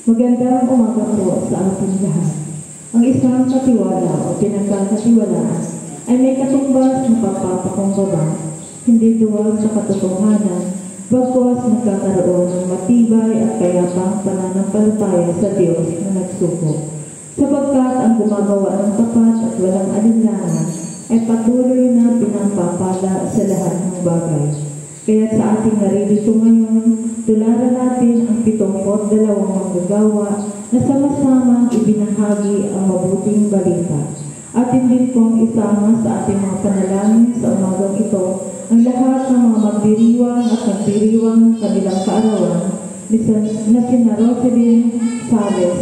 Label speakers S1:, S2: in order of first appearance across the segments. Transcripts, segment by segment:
S1: Magandang umaga po sa ating lahat. Ang isang katiwala o pinagkakatiwalaan ay may katumbas na pagpapakumbaba, hindi duwag sa katotohanan, bagkus nagkakaroon ng matibay at kayapang pananampalataya sa Diyos na nagsuko. Sapagkat ang gumagawa ng tapat at walang alinlangan ay patuloy na pinapapala sa lahat ng bagay. Kaya sa ating naririto ngayon, tularan natin ang 72 manggagawa na sama-samang ibinahagi ang mabuting balita. Atin din pong isama sa ating mga panalangin sa umagang ito ang lahat ng mga magdiriwang at nagdiriwang ng kanilang kaarawan na sina Roselyn Sales,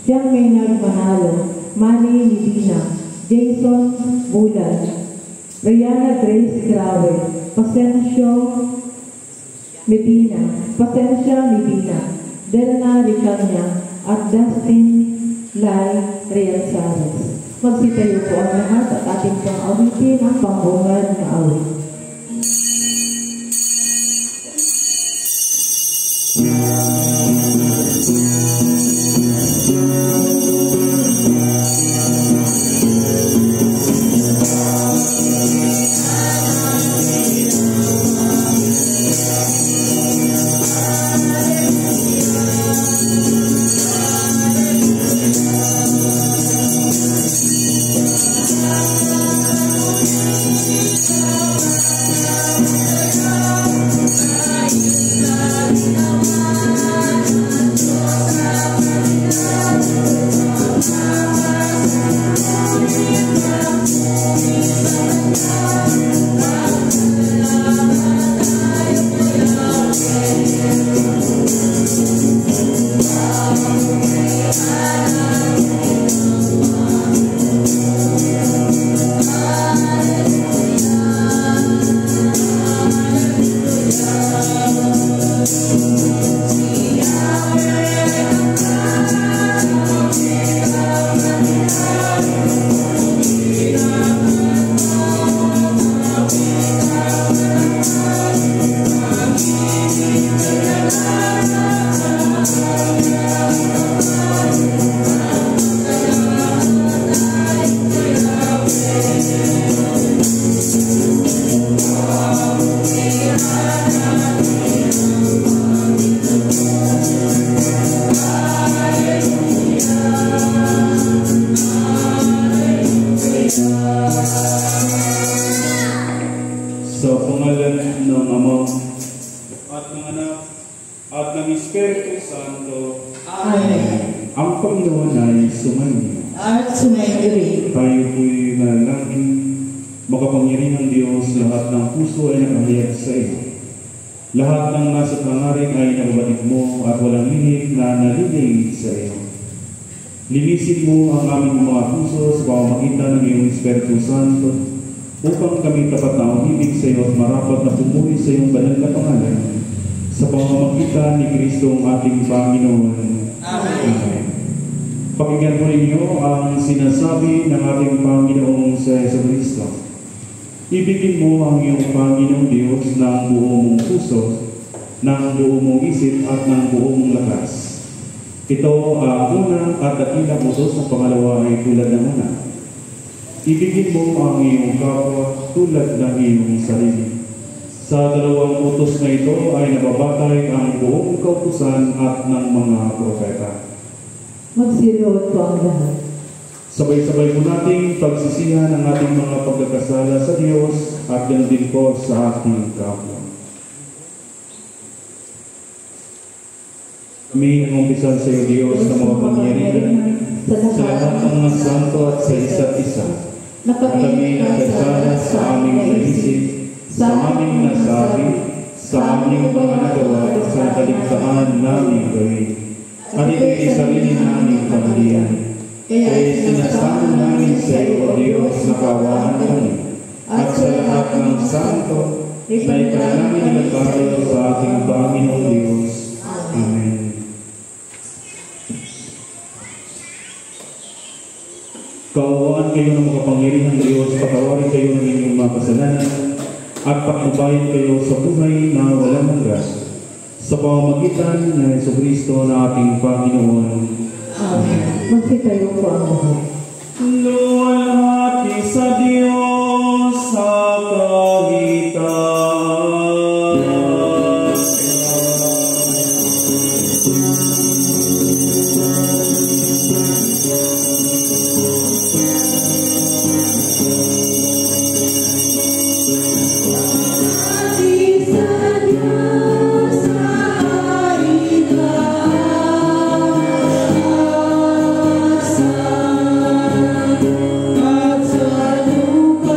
S1: John Maynard Manalo, Manny Medina, Jason Bulan, Rihanna Grace Grawe, Pasencio Medina, Delna Ricanya, at Dustin Lai Rianzares. Magsitayo po ang lahat at ating pong awitin ang pangbungad na awit.
S2: Lahat ng nasa pangaring ay nababatid mo at walang lihim na nalilig sa iyo. Linisin mo ang aming mga puso sa pamamagitan ng iyong Espiritu Santo upang kami tapat na umibig sa iyo at marapat na pumuri sa iyong banal na pangalan sa pamamagitan ni Kristo ang ating Panginoon. Amen. Pakinggan po ninyo ang sinasabi ng ating Panginoong sa Jesucristo. Ibigin mo ang iyong Panginoong Diyos ng buong mong puso, ng buong mong isip at ng buong mong lakas. Ito ang unang at dakilang utos, ang pangalawa ay tulad ng una. Ibigin mo ang iyong kapwa tulad ng iyong sarili. Sa dalawang utos na ito ay nababatay ang buong kautusan at ng mga propeta.
S1: Magsiriot po ang lahat.
S2: Sabay-sabay po nating pagsisihan ang ating mga pagkakasala sa Diyos at yan din po sa ating kapwa. Kami nangumpisan sa iyo, Diyos, ng mga pangyarihan sa lahat ng mga santo at sa isa't isa. Na kami nagkasala sa aming naisip, sa aming nasabi, sa aming mga nagawa at sa kaligtaan namin gawin. At ito'y sarili naming pamilyan. Kaya sinasama namin sa iyo, O Diyos, na kaawaan kami, at sa lahat ng santo, na ipanalangin nagkaroon sa ating Panginoong Diyos. Amen. Kaawaan kayo ng makapangyarihang Diyos, patawarin kayo ng inyong mga kasalanan, at patnubayan kayo sa buhay na walang hanggan. sa pamamagitan ng Jesucristo na ating Panginoon.
S1: Amen. Magsitayo po ang lahat.
S2: Luwalhati sa Diyos sa
S3: At sa lupa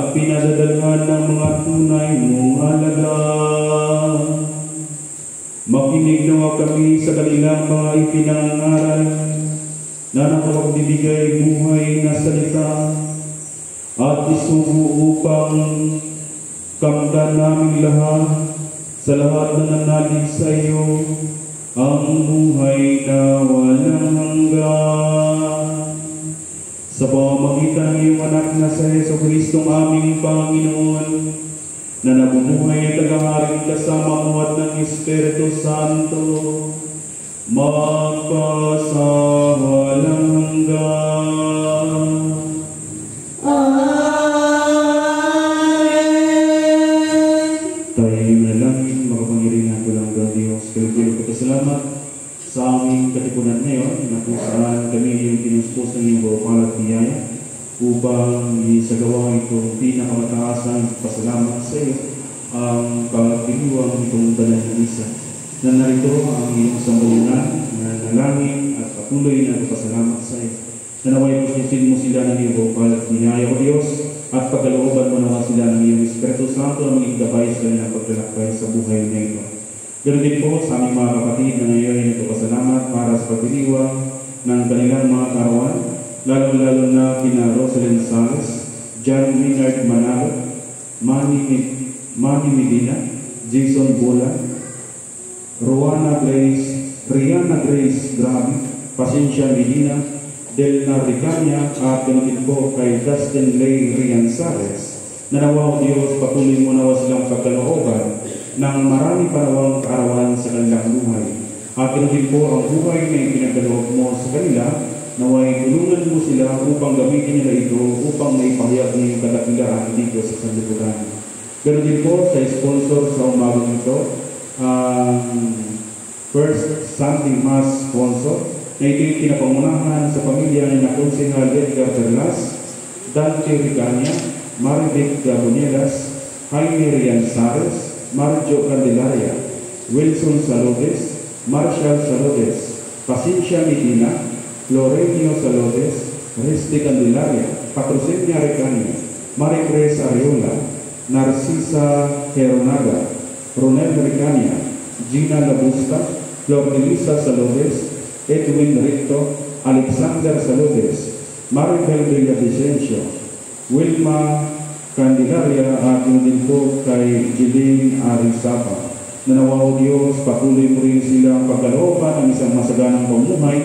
S2: at pinadadalhan ng mga tunay mong alagad. Makinig nawa kami sa kanilang mga ipinangaral na nakapagbibigay buhay na salita at isugo upang kamtan namin lahat sa lahat na nanalig sa iyo ang buhay na walang hanggan. Sa pamamagitan ng iyong anak na sa Jesucristong aming Panginoon, na nabubuhay at tagaharing kasama mo at ng Espiritu Santo, magpasawalang hanggan.
S1: Amen.
S2: Tayo manalangin, makapangyarihan ko lang ng Diyos. Kalugulo ko salamat sa aming katipunan ngayon na kung saan kami yung pinuspos ng iyong bawapalat biyaya upang isagawa itong pinakamataasan pasalamat sa iyo ang pagdiriwang itong banal na misa. Na narito ang iyong sambunan na nalangin at patuloy na pasalamat sa iyo. Nanaway pususin mo sila ng iyong bawapalat biyaya o Diyos at pagkalooban mo nawa sila ng iyong Espiritu Santo na maging gabay sa kanilang paglalakbay sa buhay na ito. Ganoon din po sa aming mga kapatid na ngayon ay nagpapasalamat para sa pagdiriwang ng kanilang mga karawan, lalo-lalo na kina Rosalyn Salas, John Maynard Manalo, Manny Medina, Jason Bola, Rihanna Grace Grabe, Pasensya Medina, Delna Ricania, at ganoon po kay Dustin Lay Rianzares, na nawa o Diyos patuloy mo nawa silang pagkalooban ng marami panawang kaarawan sa kanilang buhay. At ganoon po ang buhay na ipinagkaloob mo sa kanila, naway tulungan mo sila upang gamitin nila ito upang maipahayag ng iyong kadakilaan dito sa sanlibutan. Ganoon din po sa sponsor sa umagang ito, First Sunday Mass sponsor, na ito'y pinapangunahan sa pamilya ni na Konsehal Edgar Perlas, Dante Ricania, Maribek Gabonelas, Jaime Rianzares, Marjo Candelaria, Wilson Salodes, Marshall Salodes, Pasensya Medina, Florenio Salodes, Reste Candelaria, Patrocenia Ricania, Maricres Ariola, Narcisa Heronaga, Ronel Ricania, Gina Labusta, Flor de Lisa Salodes, Edwin Ricto, Alexander Salodes, Maribel Villavicencio, Wilma Candelaria, at yung din po kay Jeline Arizapa. Nanawa o Diyos, patuloy mo rin silang pagkalooban ng isang masaganang pamumuhay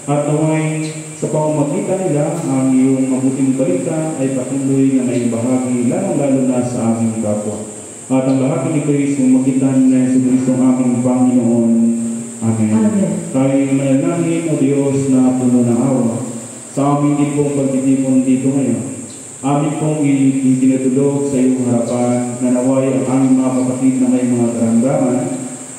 S2: at naway sa pamamagitan nila ang iyong mabuting balita ay patuloy na may bahagi lalo na sa aming kapwa. At ang lahat ng ito ay sumagitan na sa Kristong aming Panginoon. Amen. Amen. Tayo manalangin o Diyos na puno ng awa sa aming din pong pagtitipon dito ngayon. Amin pong itinatulog sa iyong harapan na naway ang aming mga kapatid na may mga karamdaman,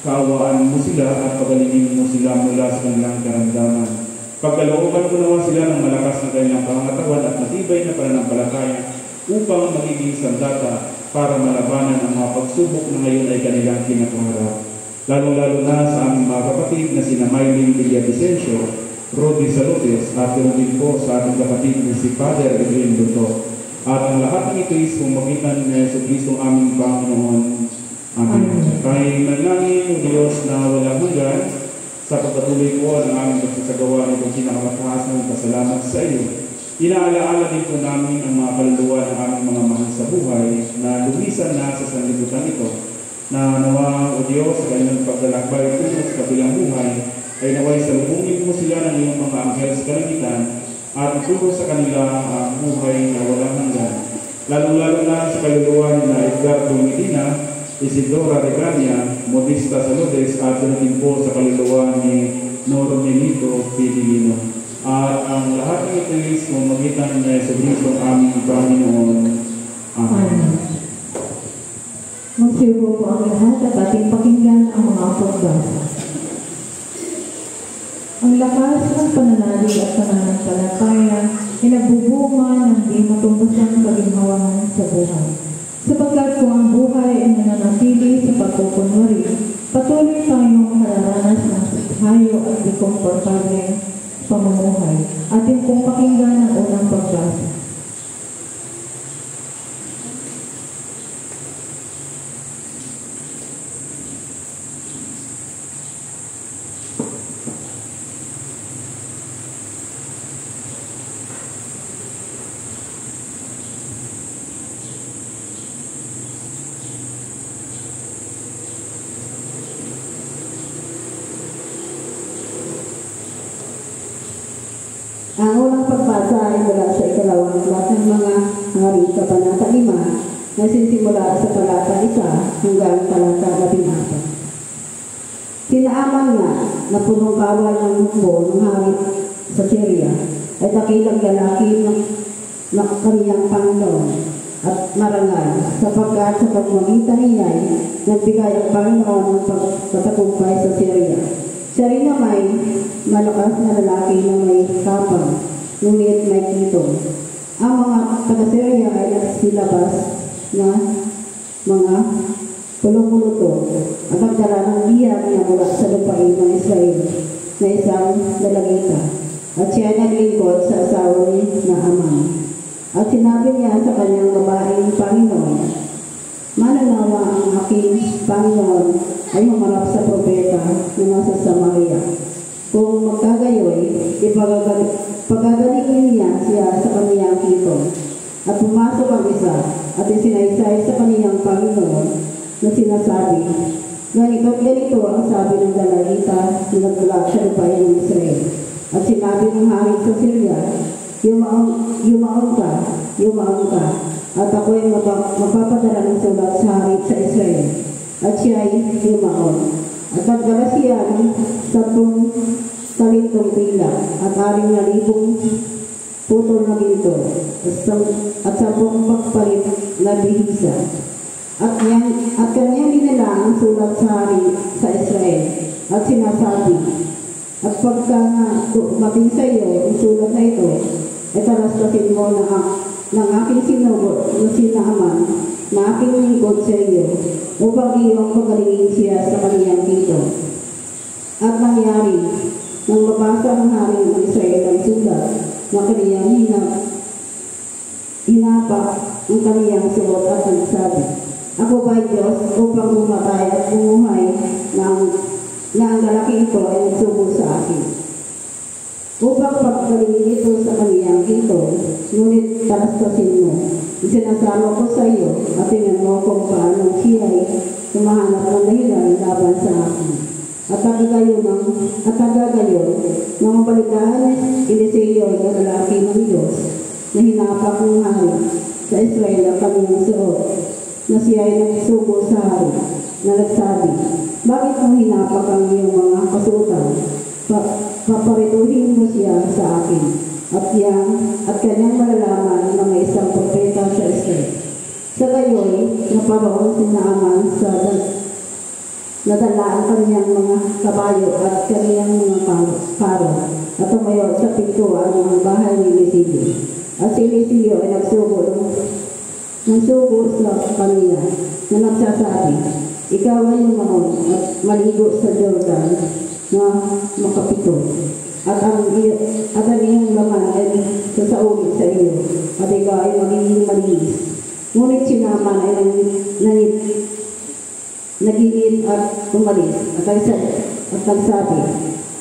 S2: kaawaan mo sila at pagalingin mo sila mula sa kanilang karamdaman. Pagkalooban mo nawa sila ng malakas na kanilang pangangatawan at matibay na pananampalataya upang magiging sandata para malabanan ang mga pagsubok na ngayon ay kanilang kinakaharap. Lalo-lalo na sa aming mga kapatid na sina Mylene Villavicencio, Rodi Salodes, at din po sa ating kapatid na si Father Edwin Duto. At ang lahat ng ito is pumagitan ng Jesucristong aming Panginoon. Amen. Kaya manalangin o Diyos na walang hanggan sa pagpatuloy ko ng aming pagsasagawa ng pinakamataas ng pasalamat sa iyo. Inaalaala din po namin ang mga kaluluwa ng aming mga mahal sa buhay na lumisan na sa sanlibutan ito, na nawa o Diyos sa kanilang paglalakbay tungo sa kabilang buhay ay naway salubungin mo sila ng iyong mga anghel sa kalangitan at ituro sa kanila ang buhay na walang hanggan. Lalo-lalo na sa kaluluwa ni na Edgardo Medina, Isidora Regania, Modista Salodes, at din po sa kaluluwa ni Noro Nenito Pidilino. At ang lahat ng ito is mamagitan na sa Kristong aming Panginoon. Amen.
S1: Magsiupo po ang lahat at ating pakinggan ang mga pagbasa. Ang lakas ng pananalig at pananampalataya ay nagbubunga ng di matumbasang kaginhawahan sa buhay. Sapagkat kung ang buhay ay nananatili sa pagkukunwari, patuloy tayong mararanas ng sikhayo at di komportable pamumuhay. Ating pong pakinggan ang unang pagbasa.
S3: Binabasa ay mula sa ikalawang aklat ng mga hari, kabanata 5, na sinsimula sa talata 1 hanggang talata 14. Sinaaman nga na punong bawal ng mukbo ng hari sa Syria ay dakilang lalaki ng kaniyang Panginoon at marangal, sapagkat sa pagmamitan niya ay nagbigay ang Panginoon ng pagkatagumpay sa Syria. Siya rin na may malakas na lalaki na may kapang, ngunit may kitong. Ang mga taga-Syria ay nagsilabas na mga pulong-puluto at nagdala ng iyak na mula sa lupain ng Israel na isang dalagita. At siya ay naglingkod sa asawa ni Naaman. At sinabi niya sa kanyang babaeng Panginoon, mananawa ang aking Panginoon ay humarap sa propeta na nasa Samaria. Kung magkagayoy, pagagalingin niya siya sa kaniyang kitong. At pumasok ang isa at isinaysay sa kaniyang Panginoon na sinasabi, ganito ang sabi ng dalagita na nagmula sa lupain ng Israel. At sinabi ng hari sa Syria, yumaon ka, at ako'y mapapadala ng sulat sa hari sa Israel. At siya ay yumaon. At nagdala siya ng 10 talintong pila at 6,000 putol na ginto at 10 pakpalit na bihisa. At kanyang dinala ang sulat sa hari sa Israel. At sinasabi, at pagka dumating sa iyo ang sulat na ito, ay talastasin mo ng aking sinugot na sinaaman na aking lingkod sa iyo, upang iyong pagalingin siya sa kaniyang dito. At nangyari, nang mabasa ng hari ng Israel ang sulat na kaniyang hinapak ang kaniyang suot at nagsabi, ako ba'y Diyos upang bumatay at bumuhay na ang lalaki ito ay nagsubo sa akin? Upang pagkalingin ito sa kaniyang dito, ngunit talastasin mo. Isinasama ko sa iyo at tingnan mo kung paano siya ay tumahanap ng dahilan laban sa akin. At tagagayon nang mabalitaan Eliseo ay lalaki ng Diyos na hinapak ng hari sa Israel ang kaniyang suot, na siya ay nagsubo sa hari na nagsabi, bakit mo hinapak ang iyong mga kasuotan? Paparituhin mo siya sa akin at kanyang malalaman na may isang propeta sa Israel. Sa gayoy, naparoon si Naaman sa nadala ang kanyang mga kabayo at kanyang mga karo at tumayo sa pintuan ng bahay ni Eliseo. At si Eliseo ay nagsubo sa kanya na nagsasabi, ikaw ay yumaon at maligo sa Jordan na makapito. At ang iyong laman ay sasaugit sa iyo, at ikaw ay magiging malinis. Ngunit si Naaman ay nagigit at umalis, at nagsabi,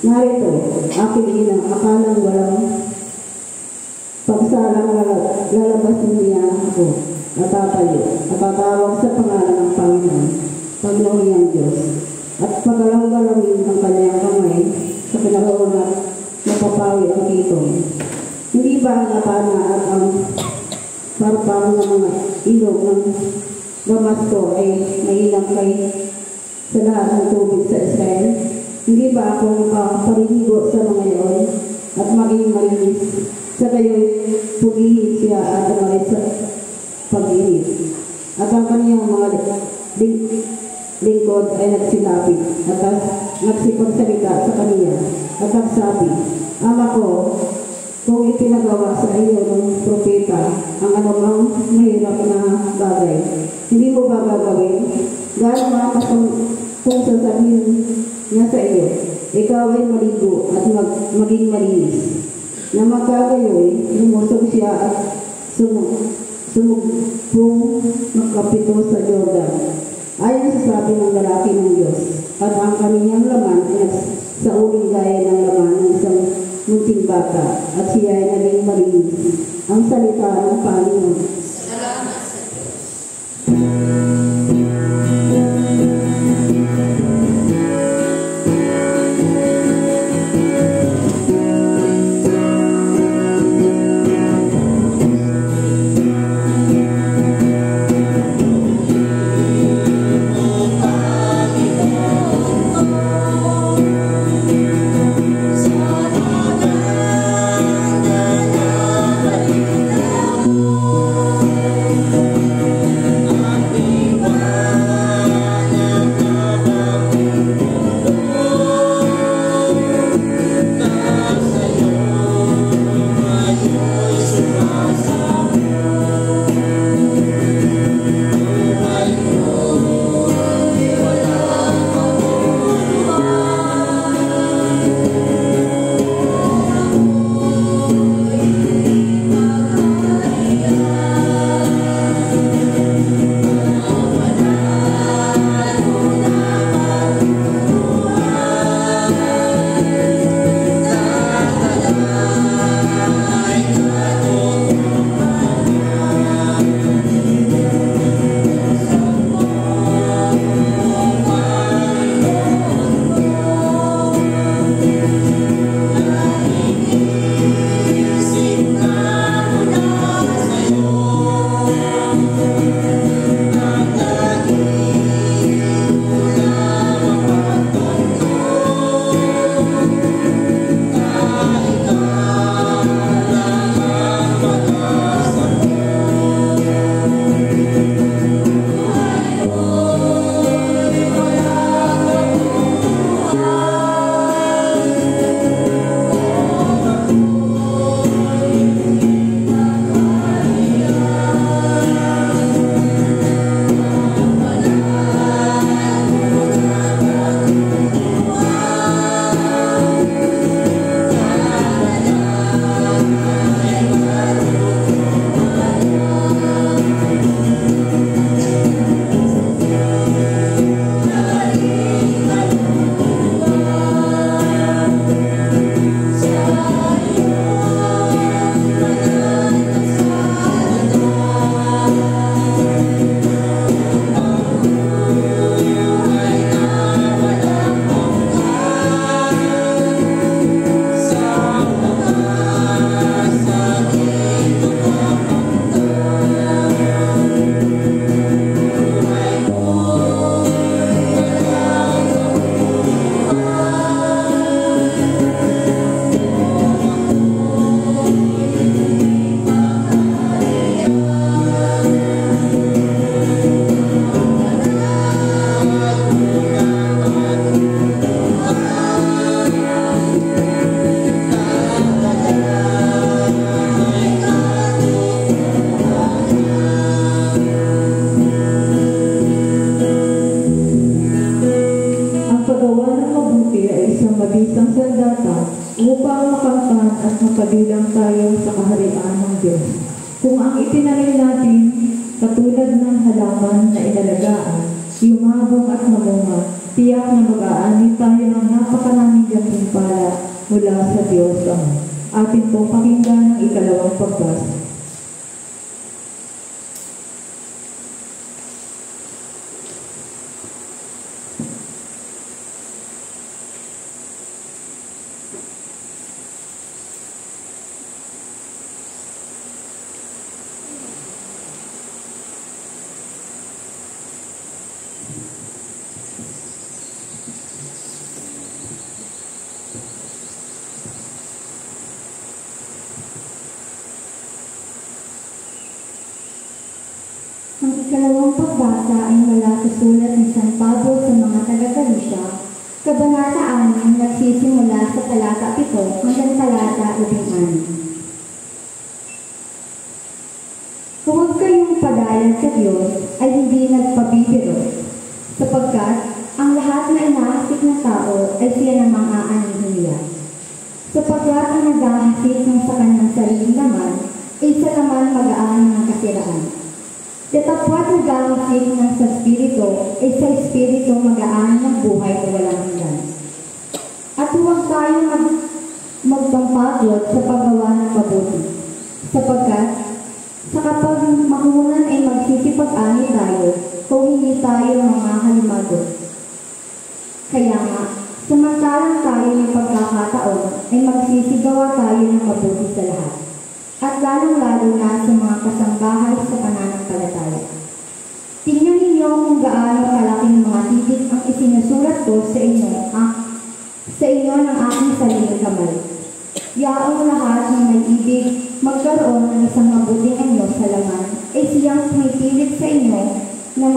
S3: narito, aking ina, akalang walang pagsalang lalabas niya ako, at tatayo, at tatawag sa pangalan ng Panginoon niyang Diyos. At pagalaw-galawin ang kanyang kamay sa kinaroon at napapawi ang kitong. Hindi ba ang napana at ang parpang ng mga ilog ng Damasco ay mainang kay sa lahat ng tubig sa Israel? Hindi ba ako parinigo sa mga iyon at maging malinis? Sa gayoy, pugihin siya at umalis sa pag-init. At ang kaniyang mga lingkod ay nagsilapit at nagsipagsalita sa kaniya at nagsabi, ama ko, kung ipinagawa sa iyo ng propeta ang anumang mahirap na bagay, hindi mo ba gagawin? Gano'n mga kung sasabihin niya sa iyo, ikaw ay maligo at maging malinis. Na magkagayoy, lumusog siya at sumugpong magkapito sa Jordan. Ayon sa sabi ng lalaki ng Diyos, at ang kaniyang laman ay sa uling gaya ng laman ng isang munting bata, at siya ay naging malinis. Ang salita ng Panginoon.
S4: Salamat sa Diyos.
S1: upang makamtan at mapabilang tayo sa kaharian ng Diyos. Kung ang itinanim natin, katulad ng halaman na inalagaan, yumabong at mamunga, tiyak na mag-aani tayo ng napakaraming gantimpala mula sa Diyos Ama. Atin pong pakinggan ang ikalawang pagbasa.
S5: Ang ikalawang pagbasa ay mula sa sulat ni San Pablo sa mga taga-Galacia, Kabanata 6, nagsisimula sa talata 7 hanggang talata 16. Huwag kayong padayan sa Diyos ay hindi nagpabibiro, sapagkat ang lahat na inaasik ng tao ay siya namang aanihin niya. Sapagkat ang naghahasik ng sa kanyang sariling laman ay sa laman mag-aani ng kasiraan. Datapwat naghahasik ng sa Espiritu ay sa Espiritu mag-aani ng buhay na walang hanggan. At huwag tayong magpampagod sa paggawa ng mabuti, sapagkat sa kapag makunan ay magsisipag-ani tayo kung hindi tayo mga halimagot. Kaya nga, samantalang tayo may pagkakataon ay magsisigawa tayo ng mabuti sa lahat, at lalong-lalo na sa mga kasambahay sa pananampalataya. Tingnan ninyo kung gaano kalaking mga titik ang isinusulat ko sa inyo ng aking sariling kamay. Yaong lahat ng may ibig magkaroon ng isang mabuting anyo sa laman ay siyang pumipilit sa inyo na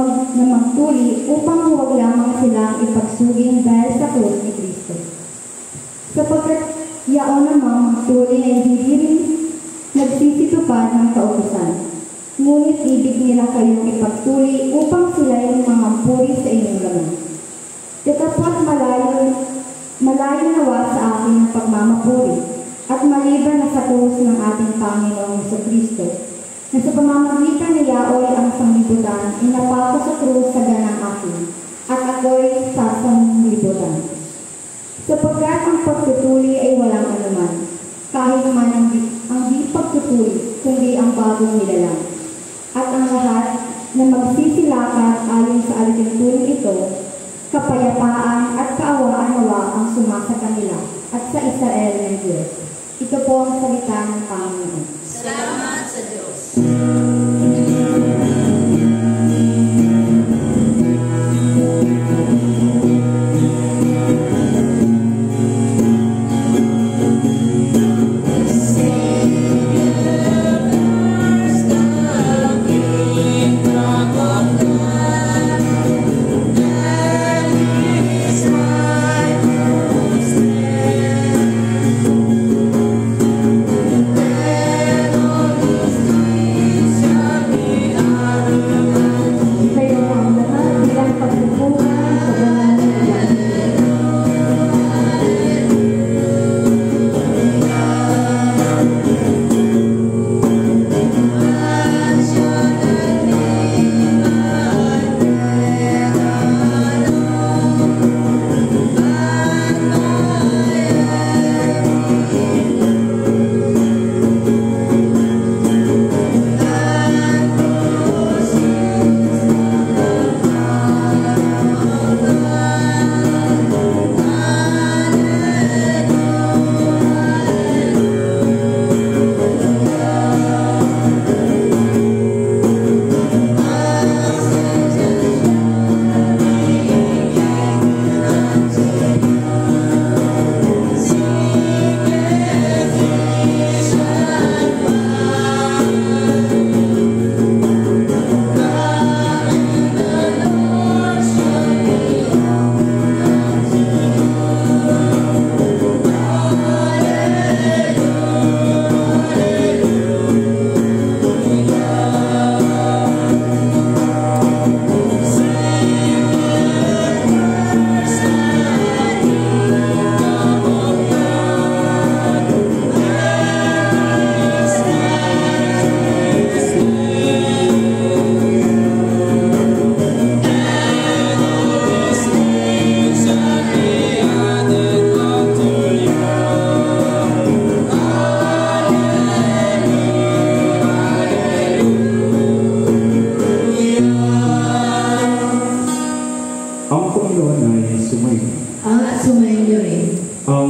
S5: magtuli upang huwag lamang silang ipagsuging dahil sa krus ni Kristo. Sapagkat yaon namang magtuli ay hindi rin nagsisitupad ng kautusan, ngunit ibig nila kayong ipagtuli upang sila ay mamampuri sa inyong laman. Datapwat malayo nawa sa akin ang pagmamapuri, at maliban na sa krus ng ating Panginoong Jesucristo, na sa pamamagitan ni Yaoy ang sanglibutan, inapako sa krus sa ganang akin, at ako'y sa sanglibutan. Sapagkat ang pagtutuli ay walang anuman, kahit man ang di pagtutuli, kundi ang bagong nilalang. At ang lahat na magsisilakat ayon sa alituntunin ito, kapayapaan at kaawaan nawa ang sumasa kanila at sa Israel ng Diyos. Ito po ang salita ng Panginoon.
S4: Salamat sa Diyos.
S6: Shall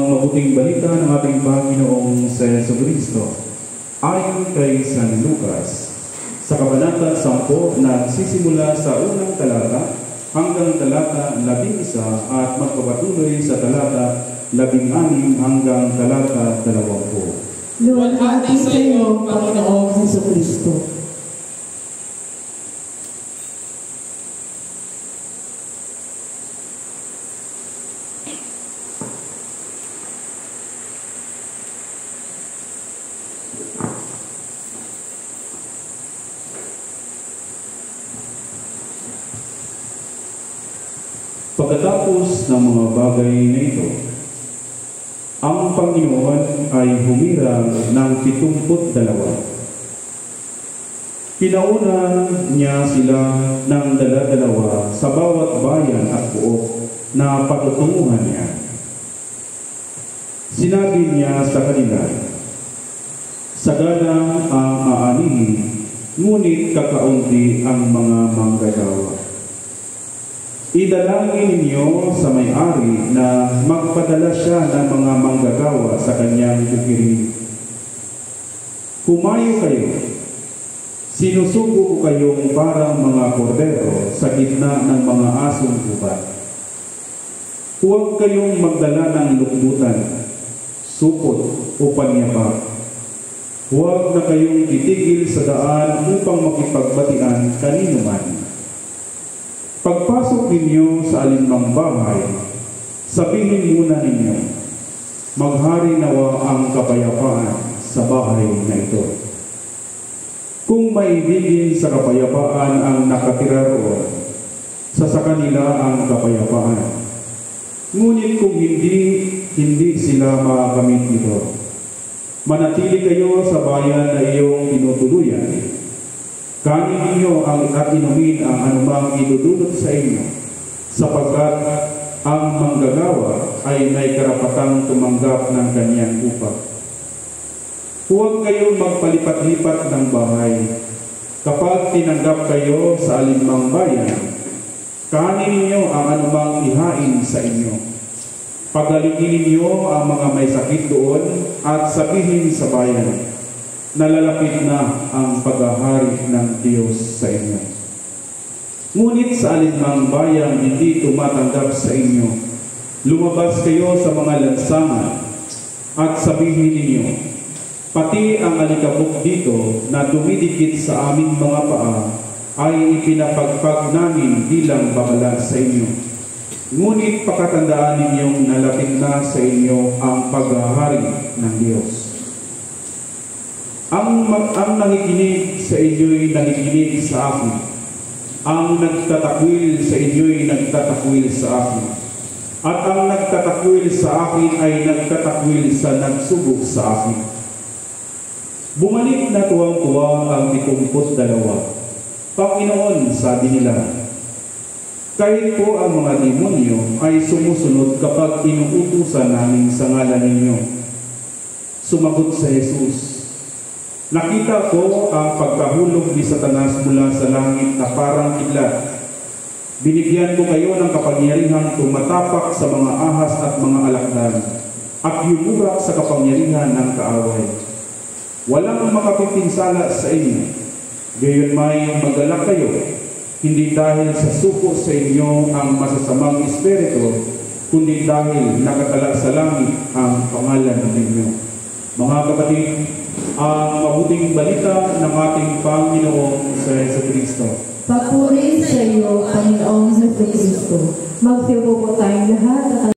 S2: mabuting balita ng ating Panginoong sa Jesucristo ayon kay San Lucas sa Kabanata 10 na nagsisimula sa unang talata hanggang talata 11 at magpapatuloy sa talata 16 hanggang talata 20.
S1: Luwalhati sa iyo, Panginoong Jesucristo.
S2: Pagkatapos ng mga bagay na ito, ang Panginoon ay humirang ng 72. Pinauna niya sila ng dala-dalawa sa bawat bayan at buok na patutunguhan niya. Sinabi niya sa kanila, "Sagana ang aanihin, ngunit kakaunti ang mga manggagawa. Idalangin ninyo sa may-ari na magpadala siya ng mga manggagawa sa kanyang bukirin. Humayo kayo, sinusugo ko kayong parang mga kordero sa gitna ng mga asong gubat. Huwag kayong magdala ng lukbutan, supot o panyapak. Huwag na kayong titigil sa daan upang makipagbatian kanino man. Pagpasok ninyo sa alinmang bahay, sabihin muna ninyo, maghari nawa ang kapayapaan sa bahay na ito. Kung maibigin sa kapayapaan ang nakatira roon, sa kanila ang kapayapaan. Ngunit kung hindi sila makakamit nito, manatili kayo sa bayan na iyong tinutuluyan. Kanin ninyo at inumin ang anumang idudulot sa inyo, sapagkat ang manggagawa ay may karapatang tumanggap ng kanyang upa. Huwag kayong magpalipat-lipat ng bahay. Kapag tinanggap kayo sa alinmang bayan, kanin ninyo ang anumang ihain sa inyo. Pagalingin ninyo ang mga may sakit doon at sabihin sa bayan, nalalapit na ang paghahari ng Diyos sa inyo. Ngunit sa alinmang bayang hindi tumatanggap sa inyo, lumabas kayo sa mga lansangan at sabihin ninyo, pati ang alikabok dito na dumidikit sa aming mga paa ay ipinapagpag namin bilang babala sa inyo. Ngunit pakatandaan ninyong nalapit na sa inyo ang paghahari ng Diyos. Ang nakikinig sa inyo'y nakikinig sa akin. Ang nagtatakwil sa inyo'y nagtatakwil sa akin. At ang nagtatakwil sa akin ay nagtatakwil sa nagsubok sa akin. Bumalik na tuwang-tuwa ang 72. Panginoon, sabi nila, kahit po ang mga demonyo ay sumusunod kapag inuutusan namin sa ngalan ninyo. Sumagot sa Jesus, nakita ko ang pagkahulog ni Satanas mula sa langit na parang kidlat. Binigyan ko kayo ng kapangyarihang tumatapak sa mga ahas at mga alakdan at yumurak sa kapangyarihan ng kaaway. Walang makapipinsala sa inyo. Gayon may magalak kayo, hindi dahil sa suko sa inyo ang masasamang espiritu, kundi dahil nakatala sa langit ang pangalan ninyo. Mga kapatid, ang mabuting balita ng ating Panginoong sa Jesucristo.
S1: Papuri sa iyo, Panginoong Jesucristo. Magsiupo po tayong lahat at